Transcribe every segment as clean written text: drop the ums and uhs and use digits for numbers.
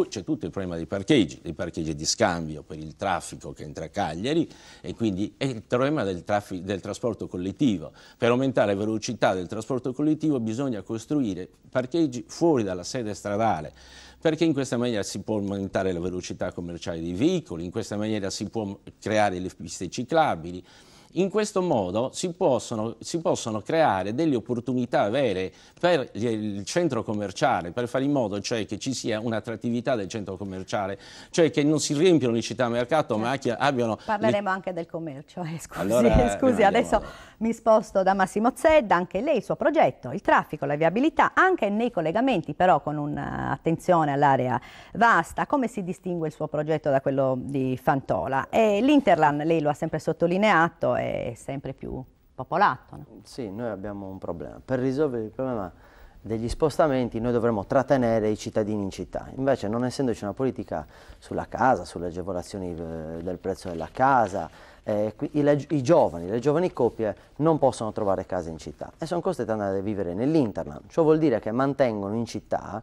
Poi c'è tutto il problema dei parcheggi di scambio per il traffico che entra a Cagliari, e quindi è il problema del trasporto collettivo. Per aumentare la velocità del trasporto collettivo bisogna costruire parcheggi fuori dalla sede stradale, perché in questa maniera si può aumentare la velocità commerciale dei veicoli, in questa maniera si può creare le piste ciclabili. In questo modo si possono creare delle opportunità vere per il centro commerciale, per fare in modo cioè che ci sia un'attrattività del centro commerciale, cioè che non si riempiano le città mercato, ma che abbiano... Parleremo anche del commercio, scusi, Allora, scusi, adesso mi sposto da Massimo Zedda. Anche lei il suo progetto, il traffico, la viabilità, anche nei collegamenti, però con un'attenzione all'area vasta. Come si distingue il suo progetto da quello di Fantola? L'Interland, lei lo ha sempre sottolineato, è sempre più popolato, no? Sì, noi abbiamo un problema. Per risolvere il problema degli spostamenti noi dovremmo trattenere i cittadini in città. Invece, non essendoci una politica sulla casa, sulle agevolazioni del prezzo della casa, i giovani, le giovani coppie non possono trovare casa in città e sono costrette ad andare a vivere nell'Interland. Ciò vuol dire che mantengono in città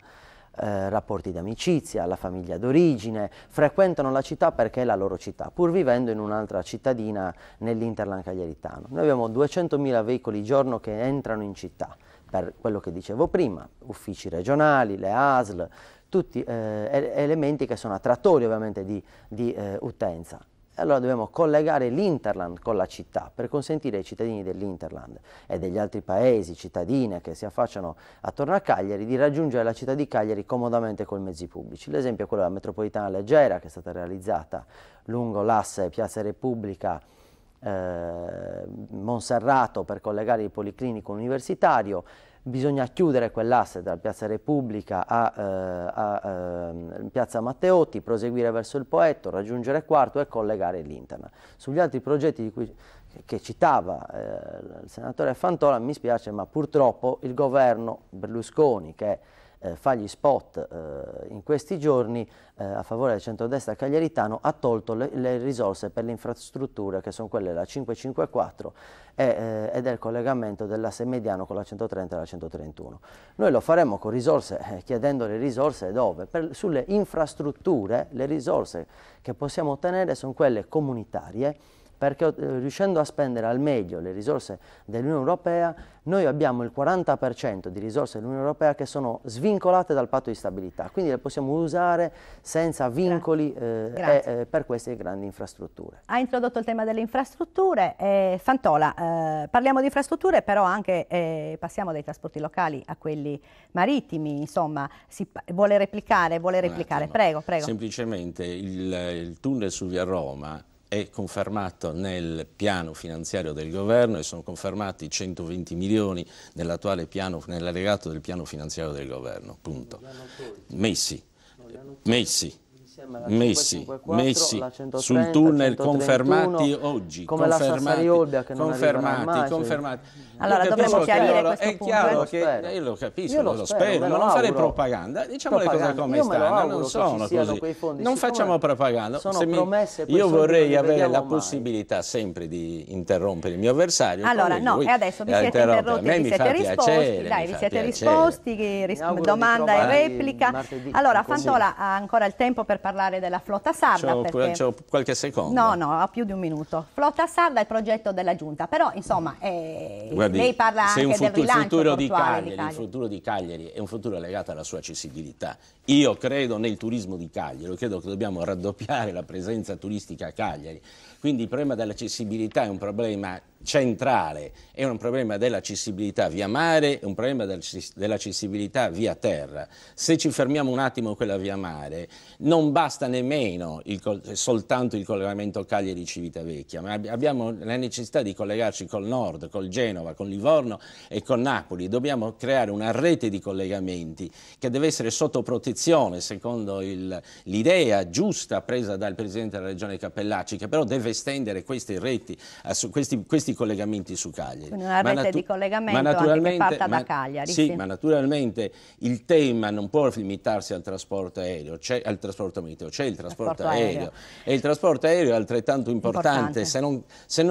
rapporti di amicizia, la famiglia d'origine, frequentano la città perché è la loro città, pur vivendo in un'altra cittadina nell'Interland cagliaritano. Noi abbiamo 200.000 veicoli giorno che entrano in città, per quello che dicevo prima, uffici regionali, le ASL, tutti elementi che sono attrattori ovviamente di utenza. Allora dobbiamo collegare l'Interland con la città per consentire ai cittadini dell'Interland e degli altri paesi, cittadine che si affacciano attorno a Cagliari, di raggiungere la città di Cagliari comodamente con i mezzi pubblici. L'esempio è quello della metropolitana leggera, che è stata realizzata lungo l'asse Piazza Repubblica Monserrato per collegare il Policlinico Universitario. Bisogna chiudere quell'asse dalla Piazza Repubblica a Piazza Matteotti, proseguire verso il Poetto, raggiungere Quarto e collegare l'Interland. Sugli altri progetti che citava il senatore Fantola, mi spiace, ma purtroppo il governo Berlusconi, che fa gli spot in questi giorni a favore del centrodestra cagliaritano, ha tolto le risorse per le infrastrutture, che sono quelle della 554 e del collegamento dell'asse mediano con la 130 e la 131. Noi lo faremo con risorse, chiedendo le risorse dove? Sulle infrastrutture le risorse che possiamo ottenere sono quelle comunitarie, perché riuscendo a spendere al meglio le risorse dell'Unione Europea, noi abbiamo il 40% di risorse dell'Unione Europea che sono svincolate dal patto di stabilità, quindi le possiamo usare senza vincoli per queste grandi infrastrutture. Ha introdotto il tema delle infrastrutture. Fantola, parliamo di infrastrutture, però anche passiamo dai trasporti locali a quelli marittimi, insomma, vuole replicare, prego. Semplicemente il tunnel su via Roma è confermato nel piano finanziario del governo e sono confermati 120 milioni nell'attuale piano, nell'allegato del piano finanziario del governo, punto. Messi sul tunnel, confermati oggi, come la Sassari Olbia che non arriverà mai. Confermati. Allora dovremmo chiarire questo punto. È chiaro che io lo capisco, lo spero, ma non fare propaganda, diciamo le cose come stanno, non sono così. Non facciamo propaganda. Io vorrei avere la possibilità sempre di interrompere il mio avversario. Allora no, e adesso vi siete interrotti, vi siete risposti, dai, vi siete risposti, domanda e replica. Allora Fantola ha ancora il tempo per parlare della flotta sarda. C'ho qualche secondo. No, ha più di un minuto. Flotta sarda è il progetto della Giunta, però insomma lei parla anche del rilancio portuale di Cagliari. Il futuro di Cagliari è un futuro legato alla sua accessibilità. Io credo nel turismo di Cagliari, credo che dobbiamo raddoppiare la presenza turistica a Cagliari. Quindi il problema dell'accessibilità è un problema centrale, è un problema dell'accessibilità via mare, è un problema dell'accessibilità via terra. Se ci fermiamo un attimo quella via mare, non basta nemmeno soltanto il collegamento Cagliari-Civitavecchia, ma abbiamo la necessità di collegarci col nord, col Genova, con Livorno e con Napoli. Dobbiamo creare una rete di collegamenti che deve essere sotto protezione, secondo l'idea giusta presa dal Presidente della Regione Cappellacci, che però deve estendere queste reti, questi questi collegamenti su Cagliari. Quindi una rete di collegamento anche che parta da Cagliari. Sì, ma naturalmente il tema non può limitarsi al trasporto aereo, al trasporto marittimo, c'è il trasporto aereo. E il trasporto aereo è altrettanto importante. Se non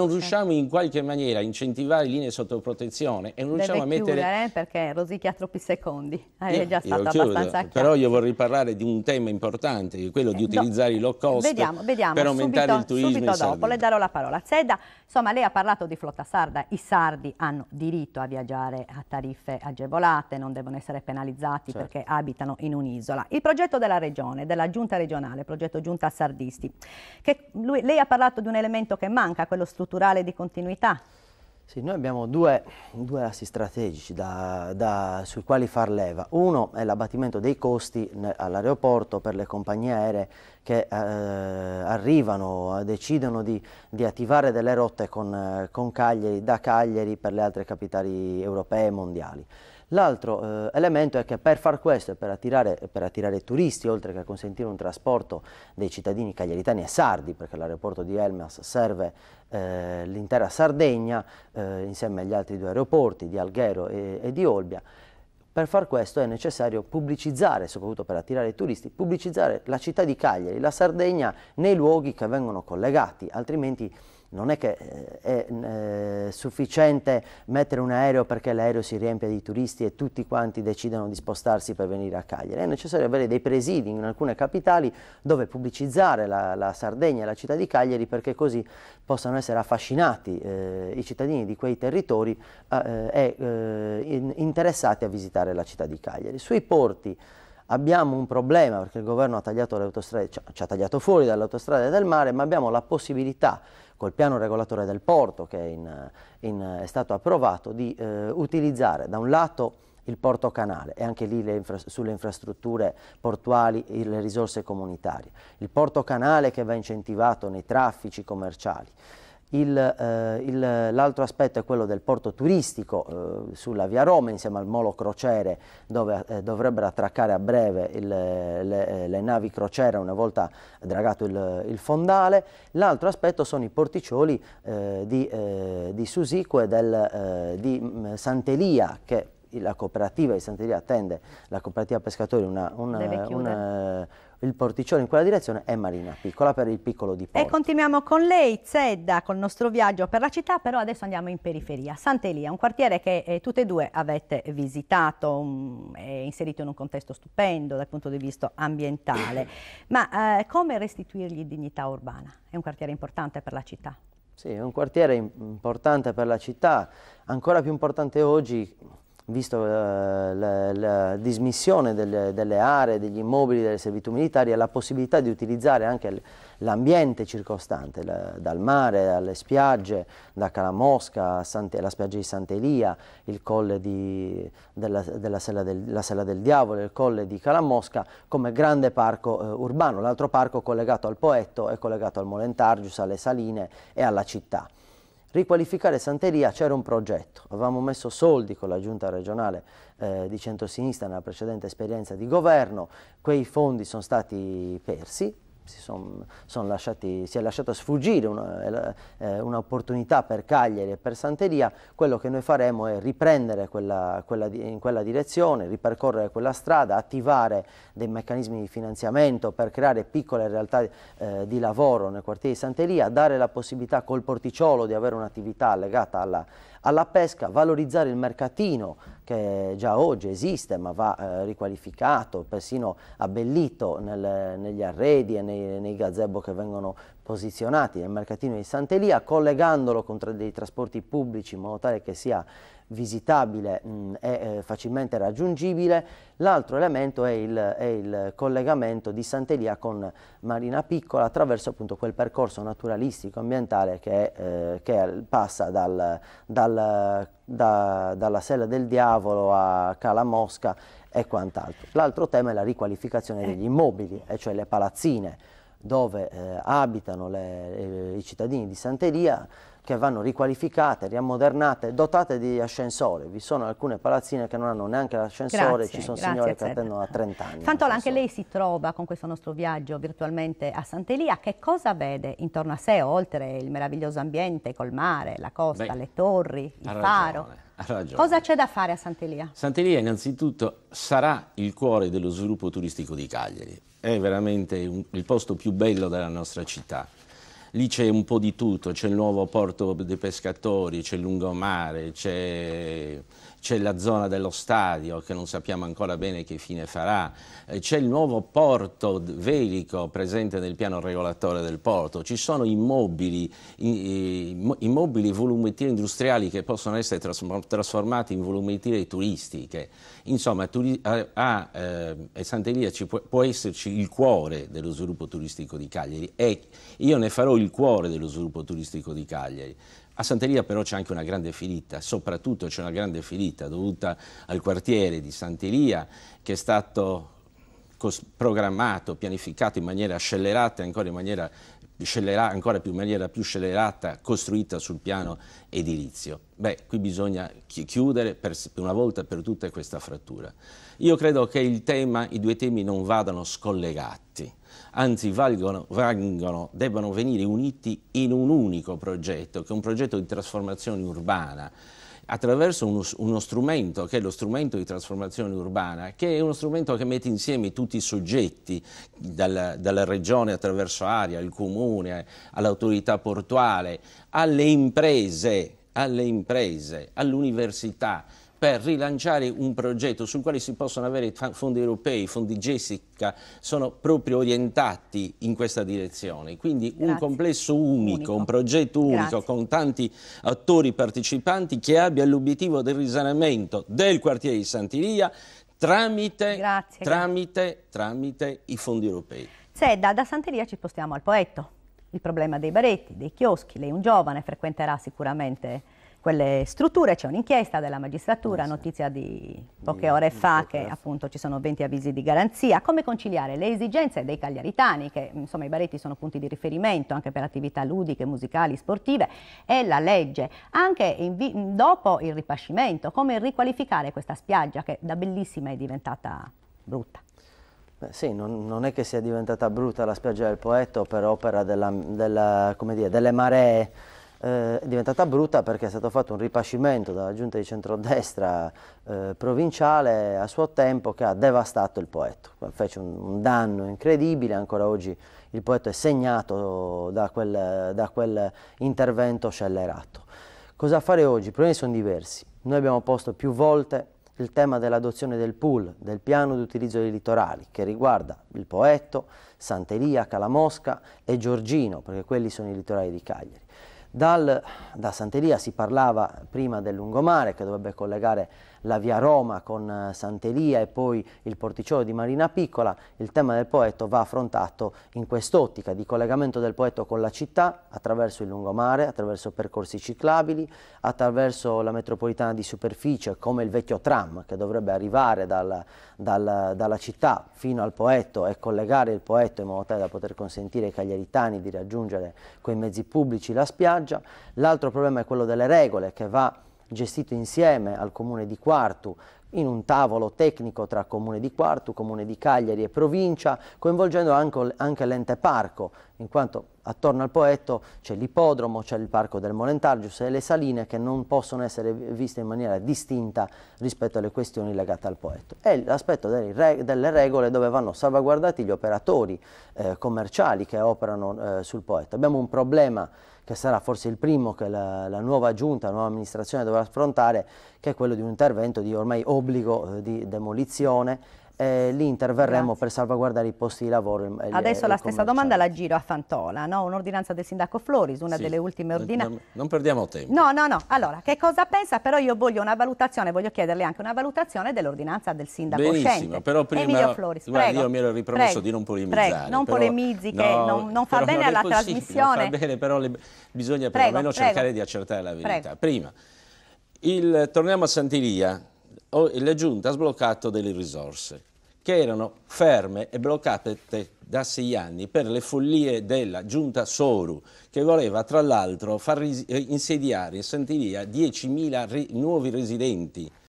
riusciamo in qualche maniera a incentivare linee sotto protezione e non riusciamo a mettere... chiudere, perché Rosicchia ha troppi secondi, è già stato abbastanza chiaro. Però io vorrei parlare di un tema importante, che è quello di utilizzare i low cost per aumentare il turismo subito in Sardegna. Dopo le darò la parola. Zedda, insomma, lei ha parlato di flotta sarda, i sardi hanno diritto a viaggiare a tariffe agevolate, non devono essere penalizzati perché abitano in un'isola. Il progetto della regione, della giunta regionale, progetto giunta sardisti, lei ha parlato di un elemento che manca, quello strutturale di continuità. Sì, noi abbiamo due assi strategici sui quali far leva. Uno è l'abbattimento dei costi all'aeroporto per le compagnie aeree che arrivano, decidono di attivare delle rotte con Cagliari, da Cagliari per le altre capitali europee e mondiali. L'altro elemento è che per far questo e per attirare turisti, oltre che a consentire un trasporto dei cittadini cagliaritani e sardi, perché l'aeroporto di Elmas serve l'intera Sardegna insieme agli altri due aeroporti di Alghero e di Olbia, per far questo è necessario pubblicizzare, soprattutto per attirare i turisti, pubblicizzare la città di Cagliari, la Sardegna, nei luoghi che vengono collegati, altrimenti non è che è sufficiente mettere un aereo perché l'aereo si riempie di turisti e tutti quanti decidono di spostarsi per venire a Cagliari. È necessario avere dei presidi in alcune capitali dove pubblicizzare la Sardegna e la città di Cagliari, perché così possano essere affascinati i cittadini di quei territori interessati a visitare la città di Cagliari. Sui porti abbiamo un problema perché il governo ha tagliato le autostrade, ci ha tagliato fuori dalle autostrade del mare, ma abbiamo la possibilità col piano regolatore del porto che è stato approvato di utilizzare da un lato il porto canale e anche lì sulle infrastrutture portuali le risorse comunitarie, il porto canale che va incentivato nei traffici commerciali. L'altro aspetto è quello del porto turistico sulla via Roma insieme al molo crociere, dove dovrebbero attraccare a breve le navi crociera una volta dragato il fondale. L'altro aspetto sono i porticcioli di Susico e di Sant'Elia, che la cooperativa di Sant'Elia attende, la cooperativa pescatori il porticciolo in quella direzione è Marina Piccola per il piccolo diporto. E continuiamo con lei, Zedda, col nostro viaggio per la città, però adesso andiamo in periferia. Sant'Elia, un quartiere che tutte e due avete visitato, è inserito in un contesto stupendo dal punto di vista ambientale, ma come restituirgli dignità urbana? È un quartiere importante per la città? Sì, è un quartiere importante per la città, ancora più importante oggi, visto la dismissione delle aree, degli immobili, delle servitù militari, e la possibilità di utilizzare anche l'ambiente circostante, dal mare alle spiagge, da Calamosca alla spiaggia di Sant'Elia, il colle la Sella del Diavolo, il colle di Calamosca, come grande parco urbano. L'altro parco collegato al Poetto è collegato al Molentargius, alle Saline e alla città. Riqualificare Sant'Elia, c'era un progetto, avevamo messo soldi con la giunta regionale di centrosinistra nella precedente esperienza di governo, quei fondi sono stati persi, si è lasciata sfuggire un'opportunità per Cagliari e per Sant'Elia. Quello che noi faremo è riprendere in quella direzione, ripercorrere quella strada, attivare dei meccanismi di finanziamento per creare piccole realtà di lavoro nel quartiere di Sant'Elia, dare la possibilità col porticciolo di avere un'attività legata alla pesca, valorizzare il mercatino che già oggi esiste ma va riqualificato, persino abbellito negli arredi e nei gazebo che vengono posizionati nel mercatino di Sant'Elia, collegandolo con dei trasporti pubblici in modo tale che sia visitabile e facilmente raggiungibile. L'altro elemento è il collegamento di Sant'Elia con Marina Piccola attraverso appunto quel percorso naturalistico ambientale che passa dalla Sella del Diavolo a Calamosca e quant'altro. L'altro tema è la riqualificazione degli immobili, e cioè le palazzine. dove abitano i cittadini di Sant'Elia, che vanno riqualificate, riammodernate, dotate di ascensore. Vi sono alcune palazzine che non hanno neanche l'ascensore, ci sono signore che attendono da 30 anni. Fantola, anche lei si trova con questo nostro viaggio virtualmente a Sant'Elia. Che cosa vede intorno a sé, oltre il meraviglioso ambiente col mare, la costa, le torri, il faro? Ha ragione. Cosa c'è da fare a Sant'Elia? Sant'Elia innanzitutto sarà il cuore dello sviluppo turistico di Cagliari. È veramente il posto più bello della nostra città. Lì c'è un po' di tutto, c'è il nuovo porto dei pescatori, c'è il lungomare, c'è la zona dello stadio che non sappiamo ancora bene che fine farà, c'è il nuovo porto velico presente nel piano regolatore del porto, ci sono immobili volumettieri industriali che possono essere trasformati in volumetrie turistiche. Insomma, a Sant'Elia può esserci il cuore dello sviluppo turistico di Cagliari e io ne farò il cuore dello sviluppo turistico di Cagliari. A Sant'Elia però c'è anche una grande ferita, soprattutto c'è una grande ferita dovuta al quartiere di Sant'Elia che è stato programmato, pianificato in maniera scellerata e ancora in maniera più scellerata, costruita sul piano edilizio. Beh, qui bisogna chiudere una volta per tutte questa frattura. Io credo che i due temi non vadano scollegati, anzi debbano venire uniti in un unico progetto, che è un progetto di trasformazione urbana, attraverso uno strumento che è lo strumento di trasformazione urbana, che è uno strumento che mette insieme tutti i soggetti, dalla regione attraverso Aria, il comune, all'autorità portuale, alle imprese, all'università, per rilanciare un progetto sul quale si possono avere fondi europei, fondi Jessica, sono proprio orientati in questa direzione. Quindi un complesso unico, un progetto unico con tanti attori partecipanti che abbia l'obiettivo del risanamento del quartiere di Sant'Elia tramite i fondi europei. Da Sant'Elia ci spostiamo al Poetto. Il problema dei baretti, dei chioschi. Lei è un giovane, frequenterà sicuramente quelle strutture, c'è un'inchiesta della magistratura, notizia di poche ore fa che appunto ci sono 20 avvisi di garanzia. Come conciliare le esigenze dei cagliaritani, che insomma i baretti sono punti di riferimento anche per attività ludiche, musicali, sportive, e la legge, anche dopo il ripascimento, come riqualificare questa spiaggia che da bellissima è diventata brutta? Beh, sì, non è che sia diventata brutta la spiaggia del Poetto per opera delle maree. È diventata brutta perché è stato fatto un ripascimento dalla giunta di centrodestra provinciale a suo tempo che ha devastato il Poetto. Fece un danno incredibile, ancora oggi il Poetto è segnato da quel intervento scellerato. Cosa fare oggi? I problemi sono diversi. Noi abbiamo posto più volte il tema dell'adozione del PUL, del piano di utilizzo dei litorali, che riguarda il Poetto, Sant'Elia, Calamosca e Giorgino, perché quelli sono i litorali di Cagliari. Da Sant'Elia si parlava prima del lungomare che dovrebbe collegare la via Roma con Sant'Elia e poi il porticciolo di Marina Piccola. Il tema del Poetto va affrontato in quest'ottica di collegamento del Poetto con la città attraverso il lungomare, attraverso percorsi ciclabili, attraverso la metropolitana di superficie come il vecchio tram che dovrebbe arrivare dalla città fino al Poetto e collegare il Poetto in modo tale da poter consentire ai cagliaritani di raggiungere coi mezzi pubblici la spiaggia. L'altro problema è quello delle regole che va gestito insieme al Comune di Quartu in un tavolo tecnico tra Comune di Quartu, Comune di Cagliari e Provincia, coinvolgendo anche l'ente parco, in quanto attorno al Poetto c'è l'ippodromo, c'è il parco del Molentargius e le saline che non possono essere viste in maniera distinta rispetto alle questioni legate al Poetto. E l'aspetto delle regole dove vanno salvaguardati gli operatori commerciali che operano sul Poetto. Abbiamo un problema che sarà forse il primo che la nuova giunta, la nuova amministrazione dovrà affrontare, che è quello di un intervento di ormai obbligo di demolizione. Lì interverremo per salvaguardare i posti di lavoro. Adesso la stessa domanda la giro a Fantola, no? Un'ordinanza del sindaco Floris, una delle ultime ordinanze. Non perdiamo tempo. No. Allora, che cosa pensa? Però io voglio una valutazione, voglio chiederle anche una valutazione dell'ordinanza del sindaco uscente. Però prima, Emilio Floris, prego. Io mi ero ripromesso di non polemizzare. Prego, non polemizzi, che non fa bene alla trasmissione. Non fa bene, però bisogna perlomeno cercare di accertare la verità. Prima, torniamo a Sant'Elia. La Giunta ha sbloccato delle risorse che erano ferme e bloccate da 6 anni per le follie della giunta Soru, che voleva tra l'altro far insediare in Sant'Elia 10.000 nuovi residenti